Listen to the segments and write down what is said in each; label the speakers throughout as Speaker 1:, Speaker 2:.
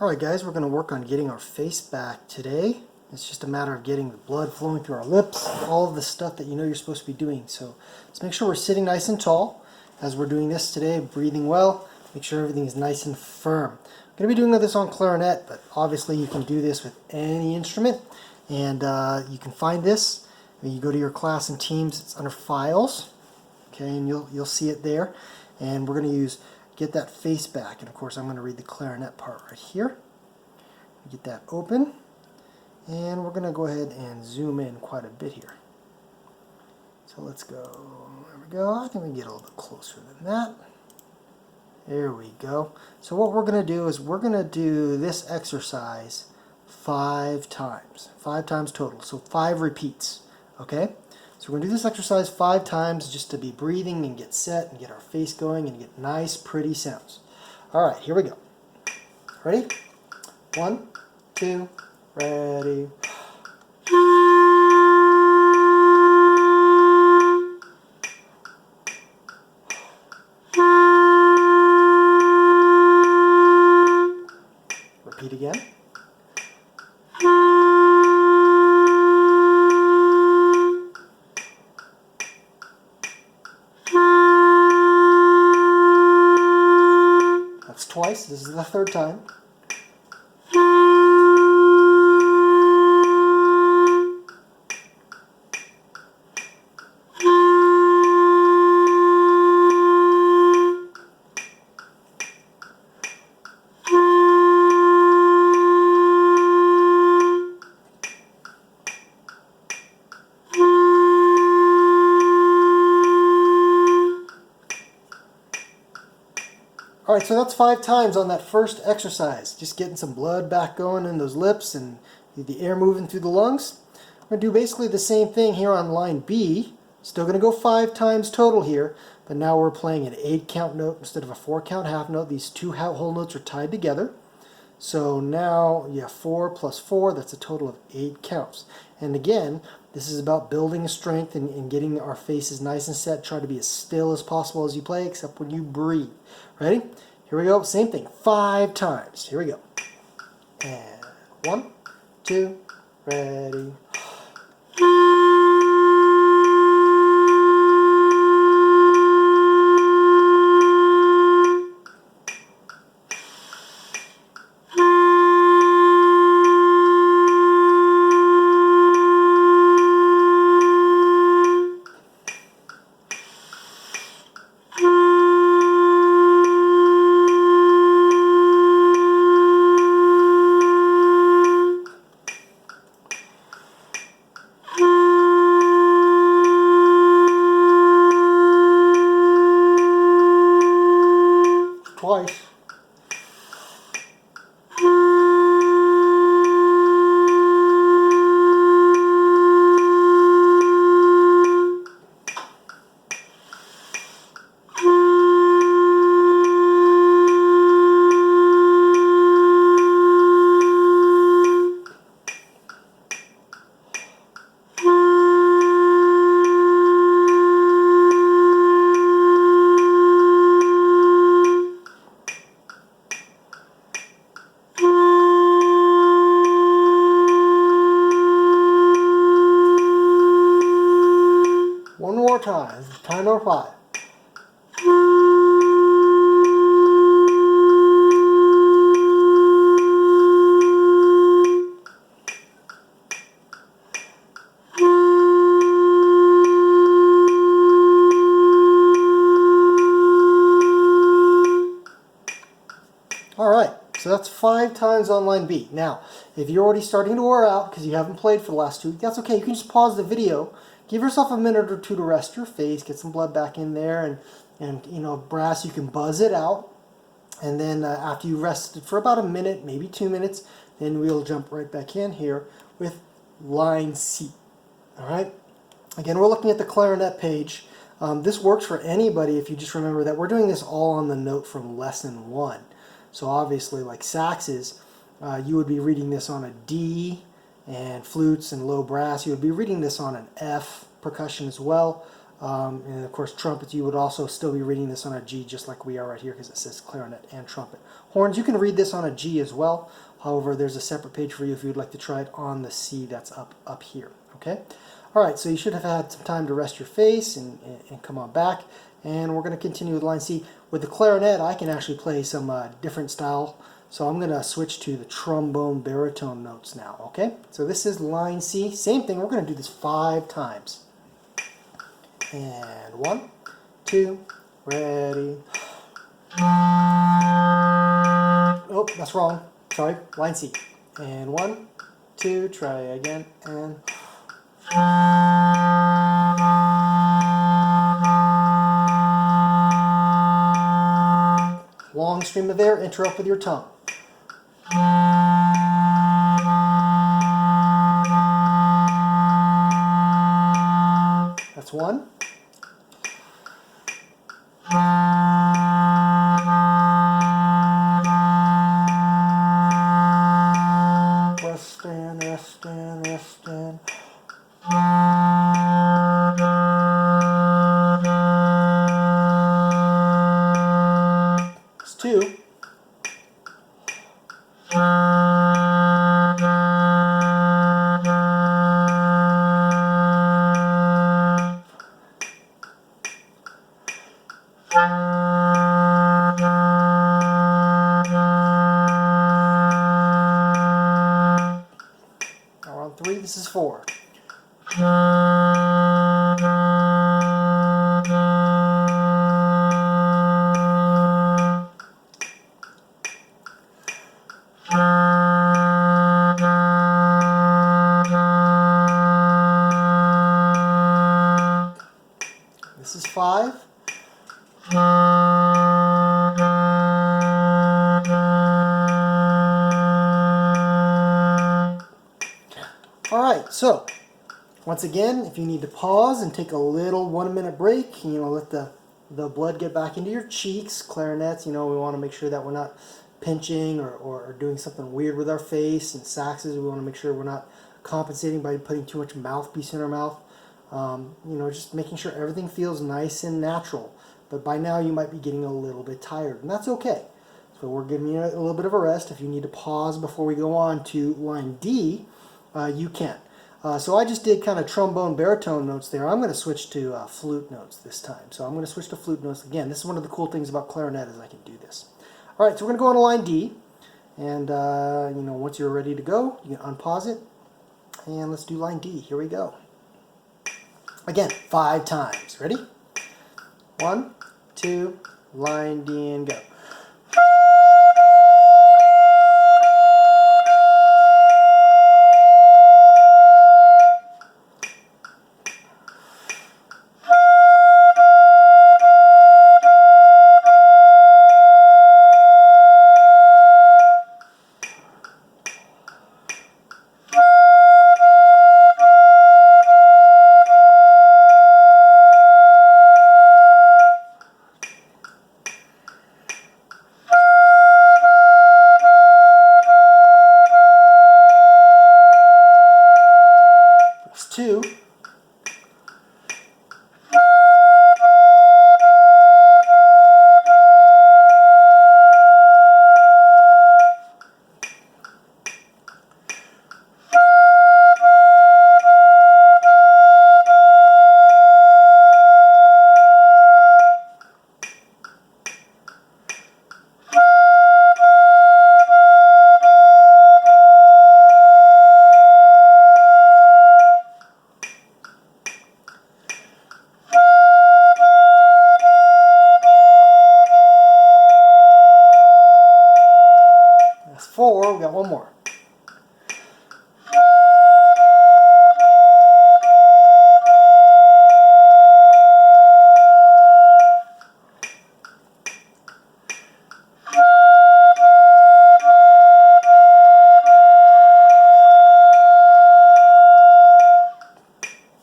Speaker 1: Alright guys, we're going to work on getting our face back today. It's just a matter of getting the blood flowing through our lips, all of the stuff that you know you're supposed to be doing. So let's make sure we're sitting nice and tall as we're doing this today, breathing well, make sure everything is nice and firm. I'm going to be doing this on clarinet, but obviously you can do this with any instrument, and you can find this when you go to your class and teams. It's under Files, okay, and you'll see it there. And we're going to use Get That Face Back, and of course I'm going to read the clarinet part right here. Get that open, and we're going to go ahead and zoom in quite a bit here. So let's go, there we go. I think we can get a little bit closer than that. There we go. So what we're going to do is we're going to do this exercise 5 times. 5 times total, so 5 repeats, okay? So we're going to do this exercise 5 times just to be breathing and get set and get our face going and get nice, pretty sounds. All right, here we go. Ready? 1, 2, ready. Repeat again. That's twice. This is the 3rd time. Alright, so that's 5 times on that first exercise. Just getting some blood back going in those lips and the air moving through the lungs. We're going to do basically the same thing here on line B. Still going to go 5 times total here, but now we're playing an 8 count note instead of a 4 count half note. These 2 whole notes are tied together. So now you have 4 plus 4, that's a total of 8 counts. And again, this is about building strength and getting our faces nice and set. Try to be as still as possible as you play, except when you breathe. Ready? Here we go. Same thing. 5 times. Here we go. And 1, 2, ready. Twice. One more time. Time number 5. Alright, so that's 5 times on line B. Now, if you're already starting to wear out because you haven't played for the last 2 weeks, that's okay. You can just pause the video. Give yourself a minute or 2 to rest your face, get some blood back in there, and you know, brass, you can buzz it out. And then after you rested for about a minute, maybe 2 minutes, then we'll jump right back in here with line C. Alright? Again, we're looking at the clarinet page. This works for anybody if you just remember that we're doing this all on the note from lesson 1. So obviously, like saxes, you would be reading this on a D, and flutes and low brass, you would be reading this on an F, percussion as well. And of course, trumpets, you would also still be reading this on a G, just like we are right here, because it says clarinet and trumpet. Horns, you can read this on a G as well. However, there's a separate page for you if you'd like to try it on the C that's up here. Okay. All right, so you should have had some time to rest your face and come on back. And we're going to continue with line C. With the clarinet, I can actually play some different style. So I'm going to switch to the trombone baritone notes now. Okay. So this is line C. Same thing. We're going to do this 5 times. And 1, 2, ready. Oh, that's wrong. Sorry, line C. And 1, 2, try again, and long stream of air, interrupt with your tongue. That's 1. Rest in, rest in, rest in. It's 2. Now on 3, this is 4. This is 5. All right, so once again, if you need to pause and take a little 1-minute break, let the blood get back into your cheeks. Clarinets, we want to make sure that we're not pinching or doing something weird with our face. And saxes, we want to make sure we're not compensating by putting too much mouthpiece in our mouth. Just making sure everything feels nice and natural. But by now you might be getting a little bit tired, and that's okay. So we're giving you a little bit of a rest. If you need to pause before we go on to line D, you can. So I just did kind of trombone baritone notes there. I'm going to switch to flute notes this time. So I'm going to switch to flute notes again. This is one of the cool things about clarinet is I can do this. All right, so we're going to go on to line D. And, once you're ready to go, you can unpause it. And let's do line D. Here we go. Again, 5 times. Ready? 1, 2, line D, and go. That's 2. That's 4. We got one more.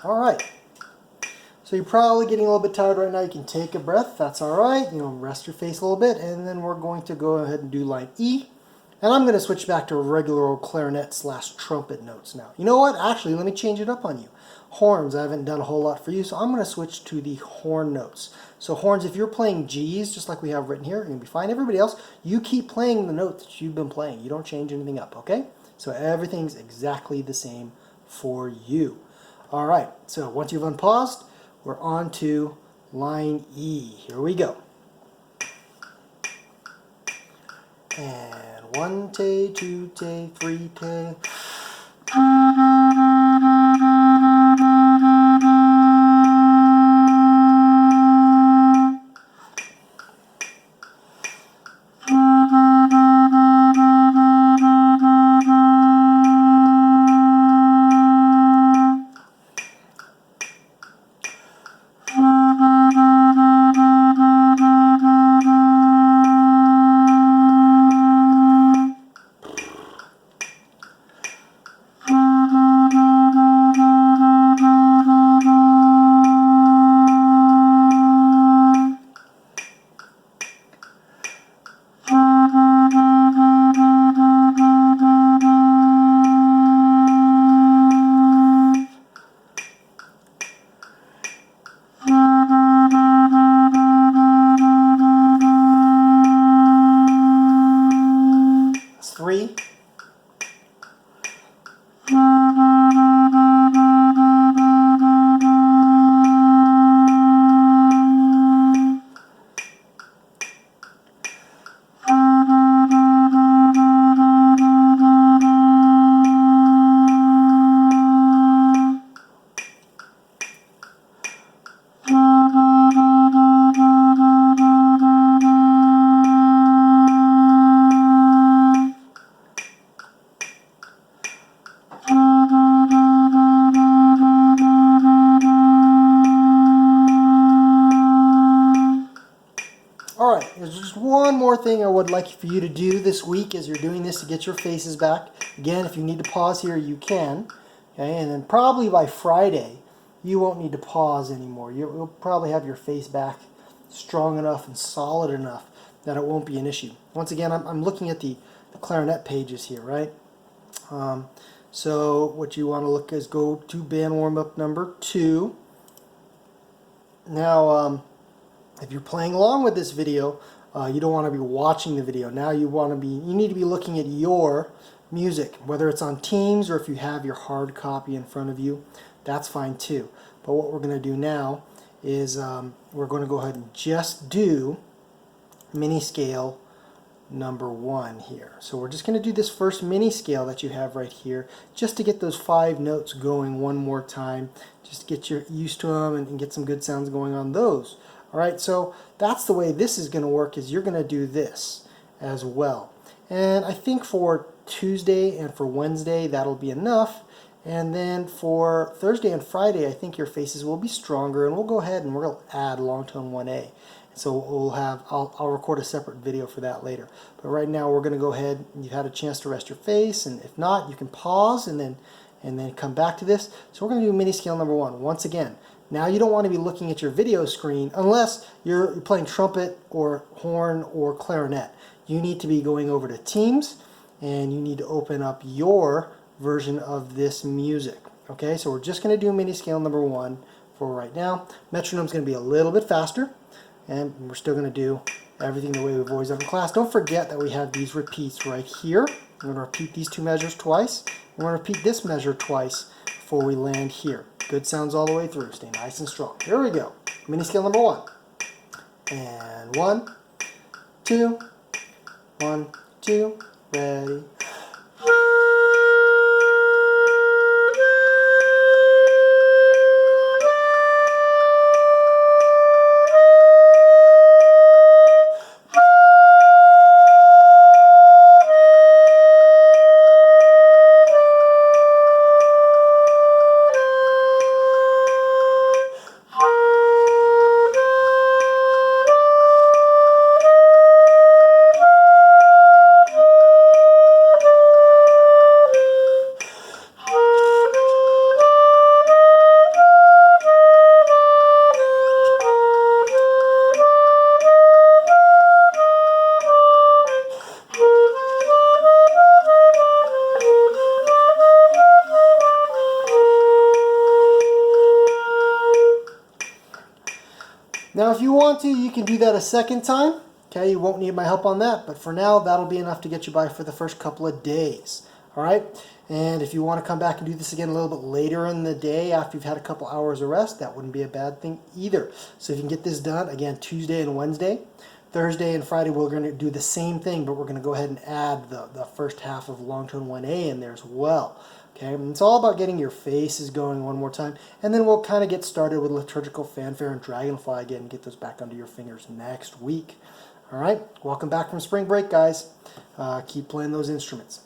Speaker 1: All right. So you're probably getting a little bit tired right now. You can take a breath. That's all right. Rest your face a little bit, and then we're going to go ahead and do line E. And I'm going to switch back to regular old clarinet / trumpet notes now. You know what? Actually, let me change it up on you. Horns, I haven't done a whole lot for you, so I'm going to switch to the horn notes. So horns, if you're playing G's, just like we have written here, you're going to be fine. Everybody else, you keep playing the notes that you've been playing. You don't change anything up, okay? So everything's exactly the same for you. All right, so once you've unpaused, we're on to line E. Here we go. And 1 tay, 2 tay, 3 tay. That's 3. All right, there's just one more thing I would like for you to do this week as you're doing this to get your faces back. Again, if you need to pause here, you can. Okay, and then probably by Friday, you won't need to pause anymore. You'll probably have your face back strong enough and solid enough that it won't be an issue. Once again, I'm looking at the clarinet pages here, right? So what you want to look is go to band warm-up number 2. Now, if you're playing along with this video, you don't want to be watching the video. Now you need to be looking at your music, whether it's on Teams or if you have your hard copy in front of you, that's fine too. But what we're going to do now is we're going to go ahead and just do mini scale number 1 here. So we're just going to do this first mini scale that you have right here just to get those 5 notes going one more time, just to get you used to them and get some good sounds going on those. Alright, so that's the way this is going to work, is you're going to do this as well. And I think for Tuesday and for Wednesday that'll be enough. And then for Thursday and Friday I think your faces will be stronger, and we'll go ahead and we'll add long tone 1A. So I'll record a separate video for that later. But right now we're going to go ahead, you've had a chance to rest your face, and if not, you can pause and then come back to this. So we're going to do mini scale number 1. Once again, now you don't want to be looking at your video screen unless you're playing trumpet or horn or clarinet. You need to be going over to Teams and you need to open up your version of this music. Okay, so we're just going to do mini scale number 1 for right now. Metronome's going to be a little bit faster, and we're still going to do everything the way we've always done in class. Don't forget that we have these repeats right here. I'm going to repeat these 2 measures twice. We're going to repeat this measure twice before we land here. Good sounds all the way through. Stay nice and strong. Here we go. Mini scale number 1. And 1, 2, 1, 2, ready. Now, if you want to, you can do that a second time. Okay, you won't need my help on that, but for now, that'll be enough to get you by for the first couple of days. All right, and if you want to come back and do this again a little bit later in the day after you've had a couple hours of rest, that wouldn't be a bad thing either. So if you can get this done, again, Tuesday and Wednesday. Thursday and Friday, we're going to do the same thing, but we're going to go ahead and add the first half of long tone 1A in there as well. Okay, and it's all about getting your faces going one more time, and then we'll kind of get started with liturgical fanfare and dragonfly again and get those back under your fingers next week. All right, welcome back from spring break, guys. Keep playing those instruments.